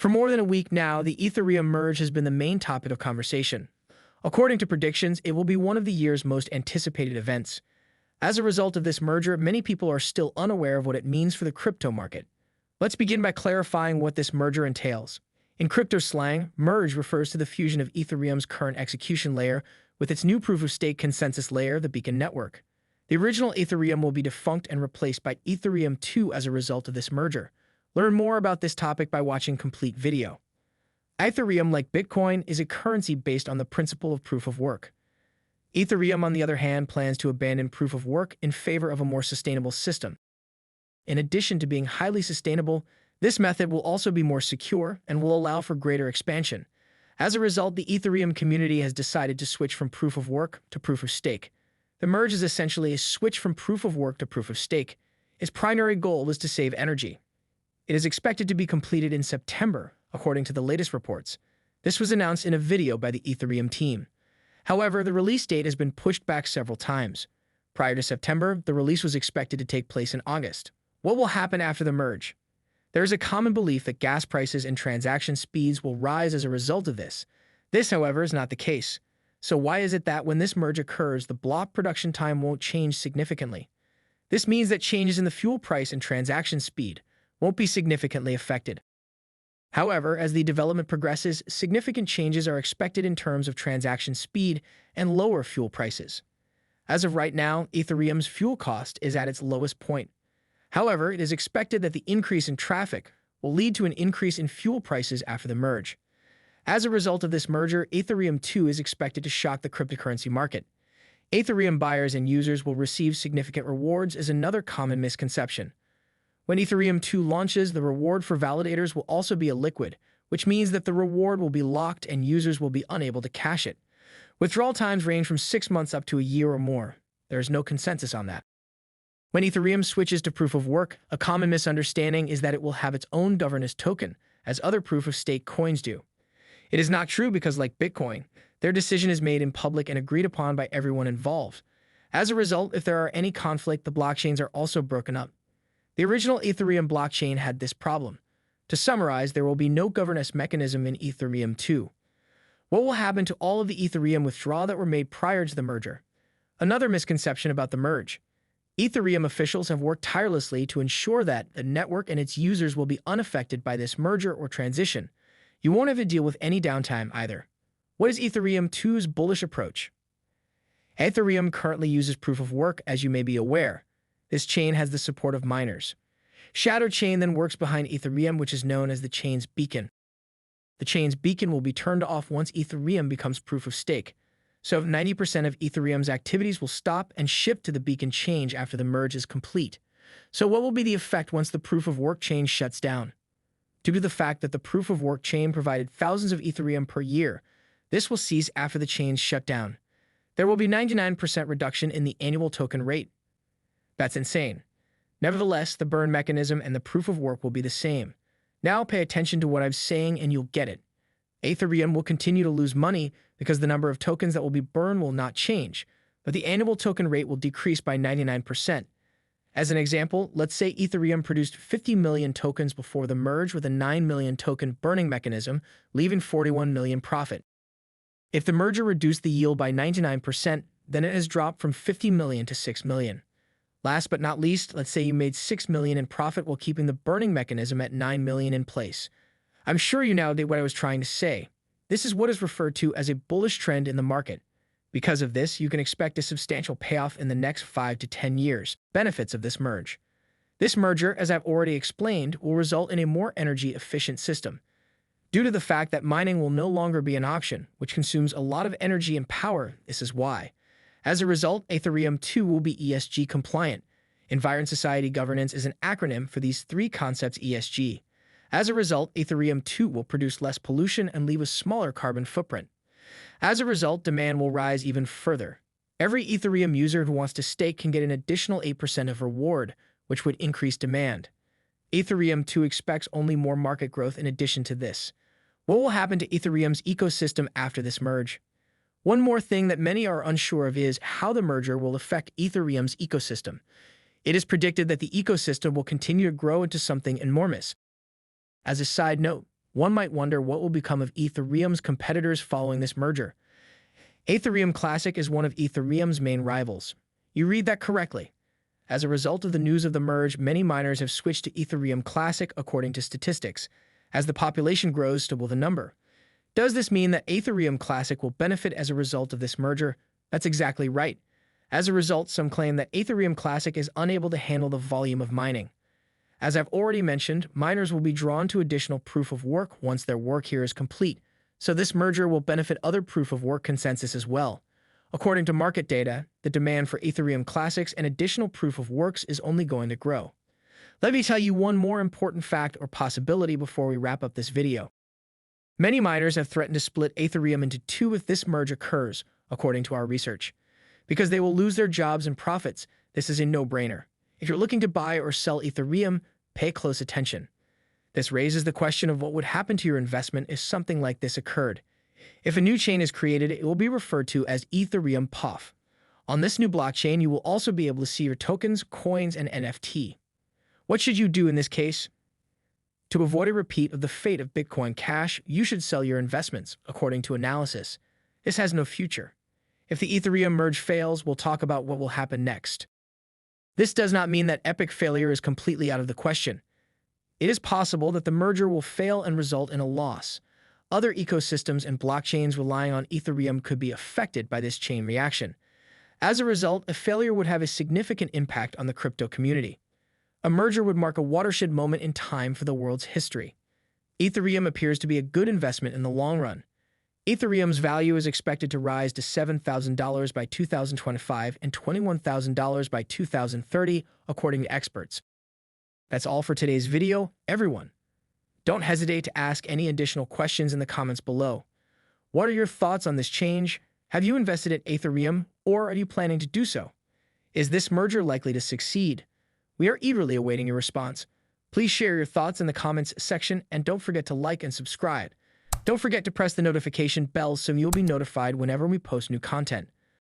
For more than a week now, the Ethereum merge has been the main topic of conversation. According to predictions, it will be one of the year's most anticipated events. As a result of this merger, many people are still unaware of what it means for the crypto market. Let's begin by clarifying what this merger entails. In crypto slang, merge refers to the fusion of Ethereum's current execution layer with its new proof-of-stake consensus layer, the Beacon network. The original Ethereum will be defunct and replaced by Ethereum 2 as a result of this merger. Learn more about this topic by watching complete video. Ethereum, like Bitcoin, is a currency based on the principle of proof of work. Ethereum, on the other hand, plans to abandon proof of work in favor of a more sustainable system. In addition to being highly sustainable, this method will also be more secure and will allow for greater expansion. As a result, the Ethereum community has decided to switch from proof of work to proof of stake. The merge is essentially a switch from proof of work to proof of stake. Its primary goal is to save energy. It is expected to be completed in September, according to the latest reports. This was announced in a video by the Ethereum team. However, the release date has been pushed back several times. Prior to September, the release was expected to take place in August. What will happen after the merge? There is a common belief that gas prices and transaction speeds will rise as a result of this. This, however, is not the case. So why is it that when this merge occurs, the block production time won't change significantly? This means that changes in the fuel price and transaction speed won't be significantly affected. However, as the development progresses, significant changes are expected in terms of transaction speed and lower fuel prices. As of right now, Ethereum's fuel cost is at its lowest point. However, it is expected that the increase in traffic will lead to an increase in fuel prices after the merge. As a result of this merger, Ethereum 2 is expected to shock the cryptocurrency market. Ethereum buyers and users will receive significant rewards is another common misconception. When Ethereum 2 launches, the reward for validators will also be illiquid, which means that the reward will be locked and users will be unable to cash it. Withdrawal times range from 6 months up to a year or more. There is no consensus on that. When Ethereum switches to proof of work, a common misunderstanding is that it will have its own governance token, as other proof-of-stake coins do. It is not true because, like Bitcoin, their decision is made in public and agreed upon by everyone involved. As a result, if there are any conflict, the blockchains are also broken up. The original Ethereum blockchain had this problem. To summarize, there will be no governance mechanism in Ethereum 2. What will happen to all of the Ethereum withdrawals that were made prior to the merger? Another misconception about the merge. Ethereum officials have worked tirelessly to ensure that the network and its users will be unaffected by this merger or transition. You won't have to deal with any downtime either. What is Ethereum 2's bullish approach? Ethereum currently uses proof of work, as you may be aware. This chain has the support of miners. Shadow Chain then works behind Ethereum, which is known as the chain's beacon. The chain's beacon will be turned off once Ethereum becomes proof of stake. So 90% of Ethereum's activities will stop and shift to the beacon chain after the merge is complete. So what will be the effect once the proof of work chain shuts down? Due to the fact that the proof of work chain provided thousands of Ethereum per year, this will cease after the chain's shut down. There will be 99% reduction in the annual token rate. That's insane. Nevertheless, the burn mechanism and the proof of work will be the same. Now pay attention to what I'm saying and you'll get it. Ethereum will continue to lose money because the number of tokens that will be burned will not change, but the annual token rate will decrease by 99%. As an example, let's say Ethereum produced 50 million tokens before the merge with a 9 million token burning mechanism, leaving 41 million profit. If the merger reduced the yield by 99%, then it has dropped from 50 million to 6 million. Last but not least, let's say you made 6 million in profit while keeping the burning mechanism at 9 million in place. I'm sure you now did what I was trying to say. This is what is referred to as a bullish trend in the market. Because of this, you can expect a substantial payoff in the next 5 to 10 years. Benefits of this merge. This merger, as I've already explained, will result in a more energy-efficient system. Due to the fact that mining will no longer be an option, which consumes a lot of energy and power, this is why. As a result, Ethereum 2 will be ESG compliant. Environment Society Governance is an acronym for these three concepts ESG. As a result, Ethereum 2 will produce less pollution and leave a smaller carbon footprint. As a result, demand will rise even further. Every Ethereum user who wants to stake can get an additional 8% of reward, which would increase demand. Ethereum 2 expects only more market growth in addition to this. What will happen to Ethereum's ecosystem after this merge? One more thing that many are unsure of is how the merger will affect Ethereum's ecosystem. It is predicted that the ecosystem will continue to grow into something enormous. As a side note, one might wonder what will become of Ethereum's competitors following this merger. Ethereum Classic is one of Ethereum's main rivals. You read that correctly. As a result of the news of the merge, many miners have switched to Ethereum Classic according to statistics. As the population grows, so will the number. Does this mean that Ethereum Classic will benefit as a result of this merger? That's exactly right. As a result, some claim that Ethereum Classic is unable to handle the volume of mining. As I've already mentioned, miners will be drawn to additional proof of work once their work here is complete, so this merger will benefit other proof of work consensus as well. According to market data, the demand for Ethereum Classics and additional proof of works is only going to grow. Let me tell you one more important fact or possibility before we wrap up this video. Many miners have threatened to split Ethereum into two if this merge occurs, according to our research. Because they will lose their jobs and profits, this is a no-brainer. If you're looking to buy or sell Ethereum, pay close attention. This raises the question of what would happen to your investment if something like this occurred. If a new chain is created, it will be referred to as Ethereum POF. On this new blockchain, you will also be able to see your tokens, coins, and NFT. What should you do in this case? To avoid a repeat of the fate of Bitcoin Cash, you should sell your investments, according to analysis. This has no future. If the Ethereum merge fails, we'll talk about what will happen next. This does not mean that epic failure is completely out of the question. It is possible that the merger will fail and result in a loss. Other ecosystems and blockchains relying on Ethereum could be affected by this chain reaction. As a result, a failure would have a significant impact on the crypto community. A merger would mark a watershed moment in time for the world's history. Ethereum appears to be a good investment in the long run. Ethereum's value is expected to rise to $7,000 by 2025 and $21,000 by 2030, according to experts. That's all for today's video, everyone. Don't hesitate to ask any additional questions in the comments below. What are your thoughts on this change? Have you invested in Ethereum, or are you planning to do so? Is this merger likely to succeed? We are eagerly awaiting your response. Please share your thoughts in the comments section, and don't forget to like and subscribe. Don't forget to press the notification bell so you'll be notified whenever we post new content.